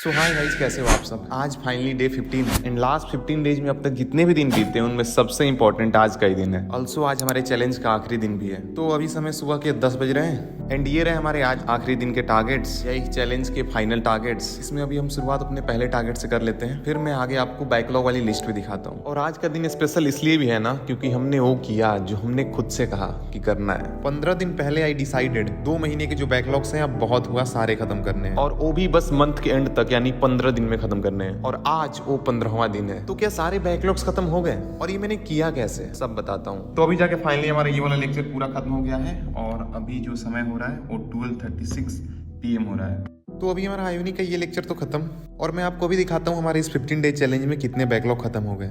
सो hi guys, कैसे हो आप सब। आज फाइनली डे 15 है एंड लास्ट 15 डेज में अब तक जितने भी दिन बीते हैं उनमें सबसे इंपॉर्टेंट आज का ही दिन है। ऑल्सो आज हमारे चैलेंज का आखिरी दिन भी है। तो अभी समय सुबह के 10 बज रहे हैं एंड ये रहे हमारे आज आखिरी दिन के टारगेट्स या इस चैलेंज के फाइनल टारगेट्स। इसमें अभी हम शुरुआत अपने पहले टारगेट से कर लेते हैं, फिर मैं आगे आपको बैकलॉग वाली लिस्ट भी दिखाता हूँ। और आज का दिन स्पेशल इसलिए भी है ना क्योंकि हमने वो किया जो हमने खुद से कहा कि करना है। 15 दिन पहले आई डिसाइडेड 2 महीने के जो बैकलॉग्स हैं अब बहुत हुआ, सारे खत्म करने हैं और वो भी बस मंथ के एंड तक यानी 15 दिन में खत्म करने हैं। और आज वो 15वां दिन है। तो क्या सारे बैकलॉग्स खत्म हो गए और ये मैंने किया कैसे, सब बताता हूँ। तो अभी जाके फाइनली हमारा ये वाला लेक्चर पूरा खत्म हो गया है और अभी जो समय हो रहा है वो 12:36 PM हो रहा है। तो अभी हमारा आयोनिक का ये लेक्चर तो खत्म और मैं आपको भी दिखाता हूँ हमारे इस 15 डे चैलेंज में कितने बैकलॉग खत्म हो गए।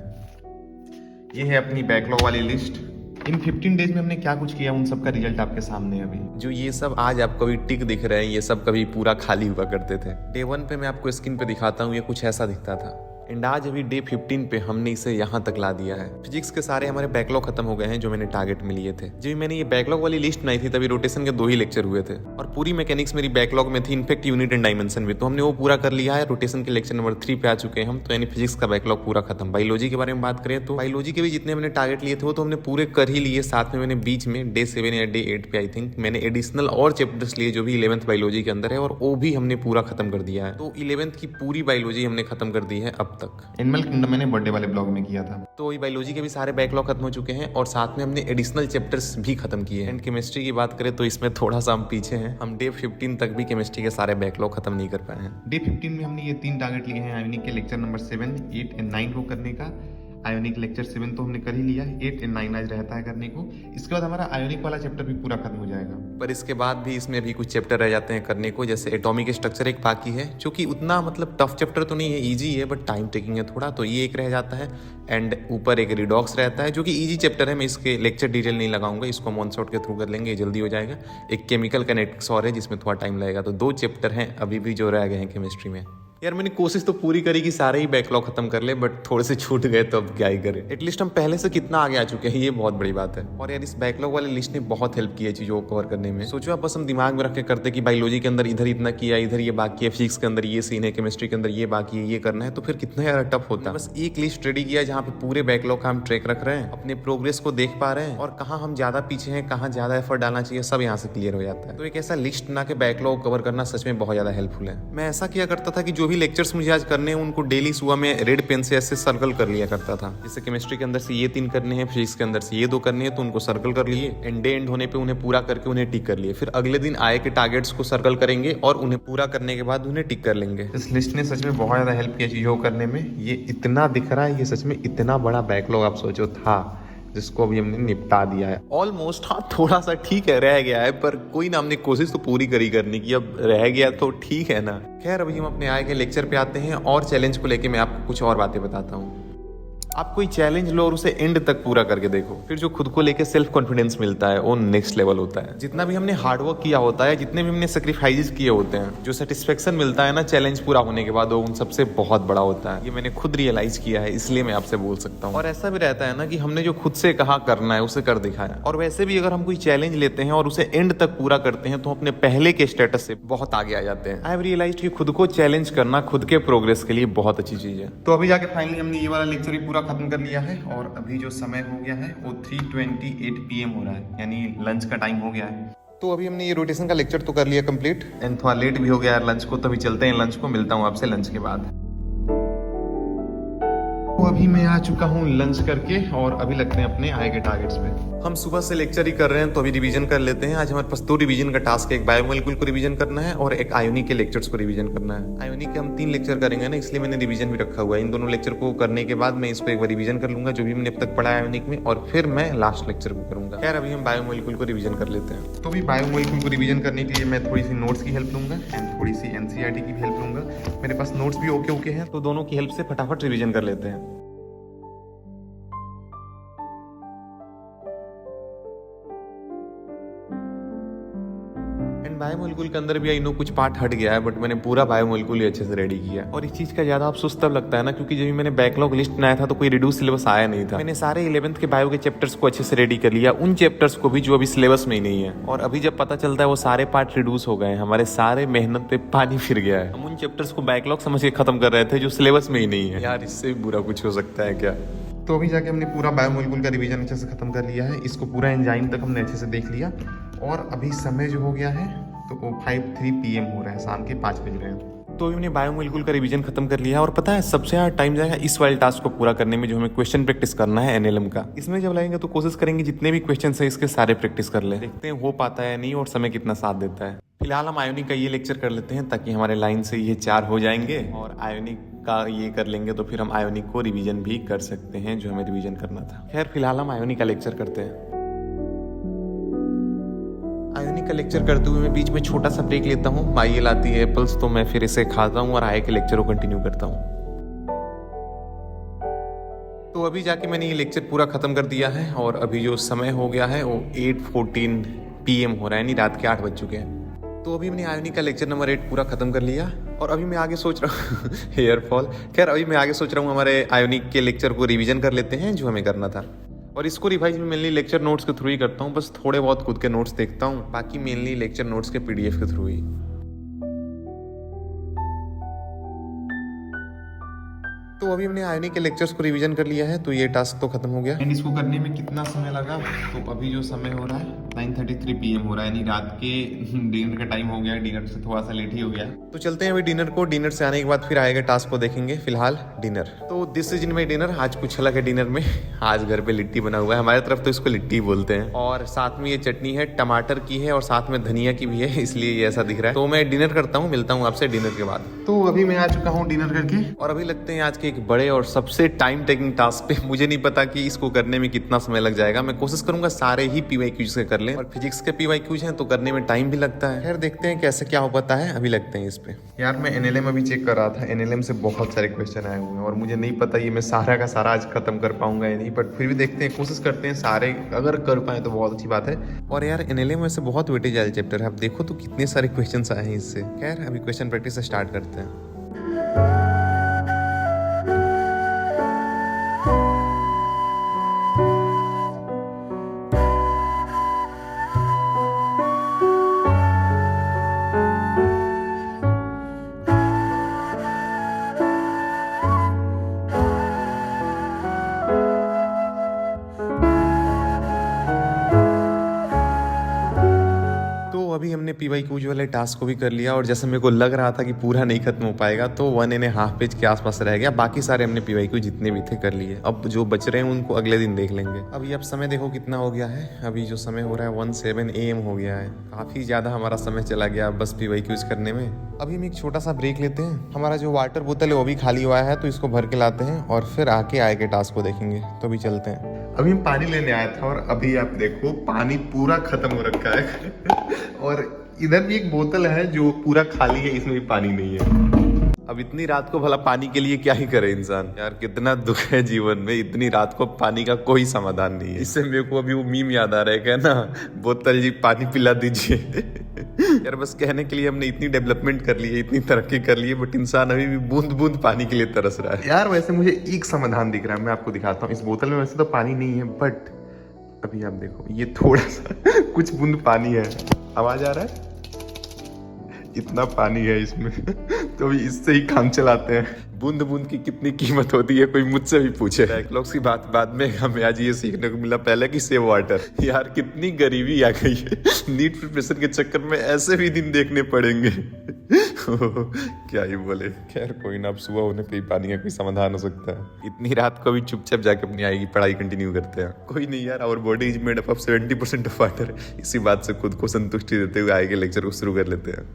ये है अपनी बैकलॉग वाली लिस्ट। इन 15 डेज में हमने क्या कुछ किया उन सब का रिजल्ट आपके सामने है। अभी जो ये सब आज आपको अभी टिक दिख रहे हैं ये सब कभी पूरा खाली हुआ करते थे। डे 1 पे मैं आपको स्क्रीन पे दिखाता हूँ, ये कुछ ऐसा दिखता था एंड आज अभी डे 15 पे हमने इसे यहाँ तक ला दिया है। फिजिक्स के सारे हमारे बैकलॉग खत्म हो गए हैं जो मैंने टारगेट में लिए थे। जब मैंने ये बैकलॉग वाली लिस्ट बनाई थी तभी रोटेशन के 2 ही लेक्चर हुए थे और पूरी मैकेनिक्स मेरी बैकलॉग में थी, इनफेक्ट यूनिट एंड डायमेंशन में, तो हमने वो पूरा कर लिया है। रोटेशन के लेक्चर नंबर 3 पे आ चुके हैं हम, तो यानी फिजिक्स का बैकलॉग पूरा खत्म। बायोलॉजी के बारे में बात करें तो बायोलॉजी के भी जितने मैंने टारगेट लिए थे वो तो हमने पूरे कर ही लिए। साथ में मैंने बीच में डे 7 या डे 8 पे आई थिंक मैंने एडिशनल और चैप्टर्स लिए जो भी 11th बायोलॉजी के अंदर है और वो भी हमने पूरा खत्म कर दिया है। तो 11th की पूरी बायोलॉजी हमने खत्म कर दी है अब तक। एनिमल मैंने बर्थडे वाले ब्लॉग में किया था। तो ये बायोलॉजी के भी सारे बैकलॉग खत्म हो चुके हैं और साथ में हमने एडिशनल चैप्टर्स भी खत्म किए हैं। एंड केमिस्ट्री की बात करें तो इसमें थोड़ा सा हम पीछे हैं, हम डे 15 तक भी केमिस्ट्री के सारे बैकलॉग खत्म नहीं कर पाए हैं। डे 15 में हमने ये 3 टारगेट लिए हैं आयोनिक के लेक्चर नंबर 7, 8 एंड 9 को करने का। आयोनिक लेक्चर 7 तो हमने कर ही लिया, 8 एंड 9 आज रहता है करने को। इसके बाद हमारा आयोनिक वाला चैप्टर भी पूरा खत्म हो जाएगा। पर इसके बाद भी इसमें भी कुछ चैप्टर रह जाते हैं करने को, जैसे एटॉमिक स्ट्रक्चर एक बाकी है जो कि उतना मतलब टफ चैप्टर तो नहीं है, इजी है बट टाइम टेकिंग है थोड़ा, तो ये एक रह जाता है। एंड ऊपर एक रिडॉक्स रहता है जो कि इजी चैप्टर है, मैं इसके लेक्चर डिटेल नहीं लगाऊंगा, इसको हम ऑन शॉट के थ्रू कर लेंगे, जल्दी हो जाएगा। एक केमिकल काइनेटिक्स और है जिसमें थोड़ा टाइम लगेगा। तो 2 चैप्टर हैं अभी भी जो रह गए हैं केमिस्ट्री में। यार मैंने कोशिश तो पूरी करी कि सारे ही बैकलॉग खत्म कर ले बट थोड़े से छूट गए तो अब क्या ही करें। एटलीस्ट हम पहले से कितना आगे आ चुके हैं, ये बहुत बड़ी बात है। और यार इस बैकलॉग वाली लिस्ट ने बहुत हेल्प की है चीजों को कवर करने में। सोचो आप बस हम दिमाग में रख के करते कि बायोलॉजी के अंदर इधर इतना किया, इधर ये बाकी है, फिजिक्स के अंदर ये सीन है, केमिस्ट्री के अंदर ये बाकी है, ये करना है, तो फिर कितना यार टफ होता। बस एक लिस्ट रेडी किया जहाँ पे पूरे बैकलॉग का हम ट्रैक रख रहे हैं, अपने प्रोग्रेस को देख पा रहे हैं और कहाँ हम ज्यादा पीछे हैं, कहाँ ज्यादा एफर्ट डालना चाहिए, सब यहाँ से क्लियर हो जाता है। तो एक ऐसा लिस्ट बना के बैकलॉग कवर करना सच में बहुत ज्यादा हेल्पफुल है। मैं ऐसा किया करता था कि जो भी लेक्चर्स मुझे आज करने हैं उनको डेली सुबह में रेड पेन से ऐसे सर्कल कर लिया करता था। जैसे केमिस्ट्री के अंदर से ये 3 करने हैं, फिजिक्स के अंदर से ये 2 करने हैं, तो उनको सर्कल कर लिए एंड डे एंड होने पे उन्हें पूरा करके उन्हें टिक कर लिए। फिर अगले दिन आए के टारगेट्स को सर्कल करेंगे और उन्हें पूरा करने के बाद उन्हें टिक कर लेंगे। इस लिस्ट ने सच में बहुत ज्यादा हेल्प किया चीजों को करने में। ये इतना दिख रहा है, ये सच में इतना बड़ा बैकलॉग आप सोचो था जिसको अभी हमने निपटा दिया है ऑलमोस्ट। हाँ थोड़ा सा ठीक है रह गया है पर कोई ना, हमने कोशिश तो पूरी करी करने की, अब रह गया तो ठीक है ना। खैर अभी हम अपने आए के लेक्चर पे आते हैं और चैलेंज को लेके मैं आपको कुछ और बातें बताता हूँ। आप कोई चैलेंज लो और उसे एंड तक पूरा करके देखो, फिर जो खुद को लेके सेल्फ कॉन्फिडेंस मिलता है वो नेक्स्ट लेवल होता है। जितना भी हमने हार्डवर्क किया होता है, जितने भी हमने सेक्रीफाइसेस किए होते हैं, जो सेटिस्फेक्शन मिलता है ना चैलेंज पूरा होने के बाद, वो उन सबसे बहुत बड़ा होता है। ये मैंने खुद रियलाइज किया है, इसलिए मैं आपसे बोल सकता हूँ। और ऐसा भी रहता है ना कि हमने जो खुद से कहा करना है उसे कर दिखाया। और वैसे भी अगर हम कोई चैलेंज लेते हैं और उसे एंड तक पूरा करते हैं तो अपने पहले के स्टेटस से बहुत आगे आ जाते हैं। आई हैव रियलाइज्ड कि खुद को चैलेंज करना खुद के प्रोग्रेस के लिए बहुत अच्छी चीज है। तो अभी जाके फाइनली हमने ये वाला लेक्चर भी पूरा खत्म कर लिया है और अभी जो समय हो गया है वो 3:28 PM हो रहा है, यानी लंच का टाइम हो गया है। तो अभी हमने ये रोटेशन का लेक्चर तो कर लिया कंप्लीट एंड थोड़ा लेट भी हो गया है लंच को, तो अभी चलते हैं लंच को, मिलता हूँ आपसे लंच के बाद। तो अभी मैं आ चुका हूँ लंच करके और अभी लगते हैं अपने आए के टारगेट्स पे। हम सुबह से लेक्चर ही कर रहे हैं तो अभी रिवीजन कर लेते हैं। आज हमारे पास 2 रिवीजन का टास्क है, एक बायोमोलिक्यूल को रिवीजन करना है और एक आयोनिक के लेक्चर्स को रिवीजन करना है। आयोनिक के हम 3 लेक्चर करेंगे ना, इसलिए मैंने रिवीजन भी रखा हुआ है। इन दोनों लेक्चर को करने के बाद मैं इसको एक बार रिवीजन कर लूंगा जो भी मैंने अब तक पढ़ा है आयोनिक में, और फिर मैं लास्ट लेक्चर को करूंगा। खैर अभी हम बायोमोलिक्यूल को रिवीजन कर लेते हैं। तो अभी बायोमोलिक्यूल को रिवीजन करने के लिए मैं थोड़ी सी नोट्स की हेल्प लूंगा एंड थोड़ी सी NCERT की भी हेल्प लूंगा। मेरे पास नोट्स भी ओके हैं, तो दोनों की हेल्प से फटाफट रिवीजन कर लेते हैं। बायोमोलिक्यूल के अंदर भी आई नो कुछ पार्ट हट गया है, बट मैंने पूरा बायोमोलिक्यूल ही अच्छे से रेडी किया। और इस चीज का ज्यादा अफसोस तब लगता है ना, क्योंकि जब मैंने बैकलॉग लिस्ट बनाया था तो कोई रिड्यूस सिलेबस आया नहीं था। मैंने सारे 11th के बायो के चैप्टर्स को अच्छे से रेडी कर लिया, उन चैप्टर्स को भी जो अभी सिलेबस में ही नहीं है। और अभी जब पता चलता है वो सारे पार्ट रिड्यूस हो गए, हमारे सारे मेहनत पे पानी फिर गया है। हम उन चैप्टर्स को बैकलॉग समझ के खत्म कर रहे थे जो सिलेबस में ही नहीं है। यार इससे भी बुरा कुछ हो सकता है क्या? तो अभी जाके हमने पूरा बायोमोलिक्यूल का रिवीजन अच्छे से खत्म कर लिया है। इसको पूरा एंजाइम तक हमने अच्छे से देख लिया। और अभी समय जो हो गया है तो 5:03 PM हो रहा है, शाम के 5 बज रहे हैं। तो अभी हमने बायोमोलिक्यूल का रिवीजन खत्म कर लिया। और पता है सबसे ज़्यादा टाइम जाएगा इस वाले टास्क को पूरा करने में, जो हमें क्वेश्चन प्रैक्टिस करना है एनएलएम का। इसमें जब लगेंगे तो कोशिश करेंगे जितने भी क्वेश्चन है इसके सारे प्रैक्टिस कर ले, देखते हैं हो पाता है नहीं और समय कितना साथ देता है। फिलहाल हम आयोनिक का ये लेक्चर कर लेते हैं ताकि हमारे लाइन से ये 4 हो जाएंगे, और आयोनिक का ये कर लेंगे तो फिर हम आयोनिक को रिवीजन भी कर सकते हैं जो हमें रिवीजन करना था। खैर फिलहाल हम आयोनिक का लेक्चर करते हैं। आयोनिक का लेक्चर करते हुए मैं बीच में छोटा सा ब्रेक लेता हूँ। माई ये लाती है एप्पल्स तो मैं फिर इसे खाता हूँ और आय के लेक्चर को कंटिन्यू करता हूँ। तो अभी जाके मैंने ये लेक्चर पूरा खत्म कर दिया है और अभी जो समय हो गया है वो 8:14 PM हो रहा है, यानी रात के 8 बज चुके हैं। तो अभी मैंने आयोनिक का लेक्चर नंबर 8 पूरा खत्म कर लिया और अभी मैं आगे सोच रहा हूँ हेयर फॉल। खैर अभी मैं आगे सोच रहा हूँ हमारे आयोनिक के लेक्चर को रिवीजन कर लेते हैं जो हमें करना था। और इसको रिवाइज में मेनली लेक्चर नोट्स के थ्रू ही करता हूँ, बस थोड़े बहुत खुद के नोट्स देखता हूँ, बाकी मेनली लेक्चर नोट्स के PDF के थ्रू ही। तो अभी हमने आयोनिक के लेक्चर्स को रिवीजन कर लिया है, तो ये टास्क तो खत्म हो गया। एंड इसको करने में कितना समय लगा, तो अभी जो समय हो रहा है 9:33 PM हो रहा है, यानी रात के डिनर का टाइम हो गया है। डिनर से थोड़ा सा लेट ही हो गया। तो चलते हैं अभी डिनर को। डिनर से आने के बाद फिर आएगा टास्क को देखेंगे। फिलहाल डिनर, तो this is in my dinner. आज कुछ अलग है डिनर में। आज घर पे लिट्टी बना हुआ है, हमारे तरफ तो इसको लिट्टी बोलते हैं। और साथ में ये चटनी है, टमाटर की है और साथ में धनिया की भी है, इसलिए ये ऐसा दिख रहा है। तो मैं डिनर करता हूँ, मिलता हूँ आपसे डिनर के बाद। तो अभी मैं आ चुका हूँ डिनर करके और अभी लगते हैं आज के एक बड़े और सबसे टाइम टेकिंग टास्क पे। मुझे नहीं पता कि इसको करने में कितना समय लग जाएगा। मैं कोशिश करूंगा सारे ही PYQs के कर लें, और फिजिक्स के PYQs हैं तो करने में टाइम भी लगता है। खैर देखते हैं कैसे क्या हो पाता है। अभी लगते हैं इस पे। यार मैं NLM अभी चेक कर रहा था, NLM से बहुत सारे क्वेश्चन आए हुए हैं और मुझे नहीं पता ये मैं सारा का सारा आज खत्म कर पाऊंगा या नहीं, बट फिर भी देखते हैं, कोशिश करते हैं सारे अगर कर पाए तो बहुत अच्छी बात है। और यार NLM वैसे बहुत वेटेज वाला चैप्टर है, आप देखो तो कितने सारे क्वेश्चन आए हैं इससे। खैर अभी क्वेश्चन प्रैक्टिस स्टार्ट करते हैं। अभी हमने PYQs वाले टास्क को भी कर लिया और जैसे मेरे को लग रहा था कि पूरा नहीं खत्म हो पाएगा, तो 1.5 पेज के आसपास रह गया। बाकी सारे हमने PYQ जितने भी थे कर लिए। अब जो बच रहे हैं उनको अगले दिन देख लेंगे। अभी अब समय देखो कितना हो गया है। अभी जो समय हो रहा है 1:07 AM हो गया है। काफी ज्यादा हमारा समय चला गया बस PYQs करने में। अभी हम एक छोटा सा ब्रेक लेते हैं। हमारा जो वाटर बोतल है वो भी खाली हुआ है, तो इसको भर के लाते हैं और फिर आके आए के टास्क को देखेंगे। तो अभी चलते हैं। अभी हम पानी लेने आया था और अभी आप देखो पानी पूरा खत्म हो रखा है और इधर भी एक बोतल है जो पूरा खाली है, इसमें भी पानी नहीं है। अब इतनी रात को भला पानी के लिए क्या ही करे इंसान। यार कितना दुख है जीवन में, इतनी रात को पानी का कोई समाधान नहीं है। इससे मेरे को अभी वो मीम याद आ रहा है, कहना बोतल जी पानी पिला दीजिए। यार बस कहने के लिए हमने इतनी डेवलपमेंट कर ली है, इतनी तरक्की कर ली है, बट इंसान अभी भी बूंद बूंद पानी के लिए तरस रहा है। यार वैसे मुझे एक समाधान दिख रहा है, मैं आपको दिखाता हूँ। इस बोतल में वैसे तो पानी नहीं है, बट अभी आप देखो ये थोड़ा सा कुछ बूंद पानी है। आवाज आ रहा है, इतना पानी है इसमें। तो अभी इससे ही काम चलाते हैं। बूंद बूंद की कितनी कीमत होती है कोई मुझसे भी पूछे। बैकलॉग्स की बात बाद में हमें आज ये सीखने को मिला पहले कि सेव वाटर। यार कितनी गरीबी आ गई है। नीट प्रिपरेशन के चक्कर में ऐसे भी दिन देखने पड़ेंगे। क्या ही बोले। खैर कोई ना, अब सुबह होने पे ही पानी का कोई समाधान हो सकता है। इतनी रात को भी चुपचाप जाके अपनी आएगी पढ़ाई कंटिन्यू करते हैं। कोई नहीं यार, our body is made up of 70% of water. इसी बात से खुद को संतुष्टि देते हुए आगे लेक्चर को शुरू कर लेते हैं।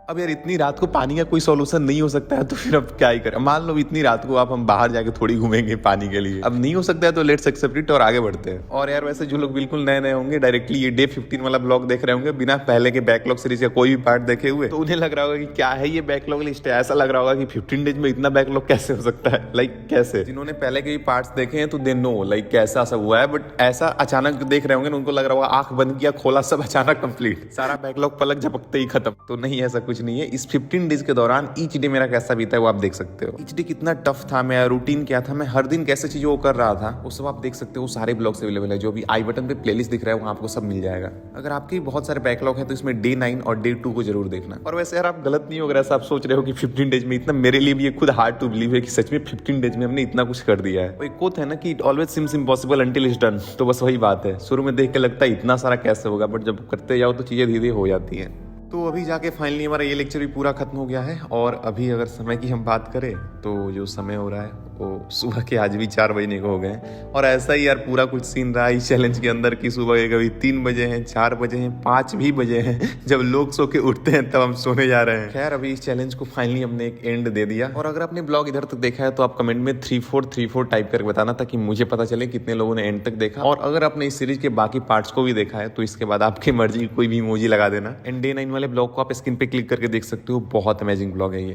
अब यार इतनी रात को पानी का कोई सॉल्यूशन नहीं हो सकता है तो फिर अब क्या ही करें। मान लो इतनी रात को आप हम बाहर जाके थोड़ी घूमेंगे पानी के लिए, अब नहीं हो सकता है तो लेट्स एक्सेप्ट इट और आगे बढ़ते हैं। और यार वैसे जो लोग बिल्कुल नए नए होंगे डायरेक्टली ये डे 15 वाला ब्लॉग देख रहे होंगे बिना पहले के बैकलॉग सीरीज का कोई भी पार्ट देखे हुए, तो उन्हें लग रहा होगा कि क्या है ये बैकलॉग लिस्ट है। ऐसा लग रहा होगा कि 15 डेज में इतना बैकलॉग कैसे हो सकता है, लाइक कैसे। जिन्होंने पहले के भी पार्ट्स देखे हैं तो दे नो लाइक कैसा ऐसा हुआ है, बट ऐसा अचानक देख रहे होंगे ना, उनको लग रहा होगा आंख बंद किया खोला सब अचानक कंप्लीट, सारा बैकलॉग पलक झपकते ही खत्म। तो नहीं, ऐसा कुछ नहीं है। इस 15 डेज के दौरान ईच डे मेरा कैसा बीता है वो आप देख सकते हो। ईच डे कितना टफ था, मेरा रूटीन क्या था, मैं हर दिन कैसे चीजों को कर रहा था, वो सब आप देख सकते हो। सारे ब्लॉग्स अवेलेबल है, जो भी आई बटन पे प्लेलिस्ट दिख रहा है वहाँ आपको सब मिल जाएगा। अगर आपके बहुत सारे बैकलॉग है तो इसमें डे 9 और डे 2 को जरूर देखना। और वैसे यार आप गलत नहीं हो, अगर ऐसा आप सोच रहे हो कि 15 डेज में इतना, मेरे लिए भी ये खुद हार्ड टू बिलीव है कि सच में 15 डेज में हमने इतना कुछ कर दिया है। वो एक कोट है ना कि it always seems impossible until it's done, तो बस वही बात है। शुरू में देख के लगता है इतना सारा कैसे होगा, बट जब करते जाओ तो चीजें धीरे धीरे हो जाती हैं। तो अभी जाके फाइनली हमारा ये लेक्चर भी पूरा खत्म हो गया है। और अभी अगर समय की हम बात करें तो जो समय हो रहा है वो सुबह के आज भी 4 बजने को हो गए हैं। और ऐसा ही यार पूरा कुछ सीन रहा है इस चैलेंज के अंदर कि सुबह के कभी 3 बजे हैं, 4 बजे हैं, 5 भी बजे हैं। जब लोग सो के उठते हैं तब हम सोने जा रहे हैं। खैर अभी इस चैलेंज को फाइनली हमने एक एंड दे दिया। और अगर आपने ब्लॉग इधर तक देखा है तो आप कमेंट में 3434 टाइप करके बताना ताकि मुझे पता चले कितने लोगों ने एंड तक देखा। और अगर आपने इस सीरीज के बाकी पार्ट्स को भी देखा है तो इसके बाद आपकी मर्जी कोई भी इमोजी लगा देना। एंड डे 9 वाले ब्लॉग को आप स्क्रीन पे क्लिक करके देख सकते हो, बहुत अमेजिंग ब्लॉग है ये।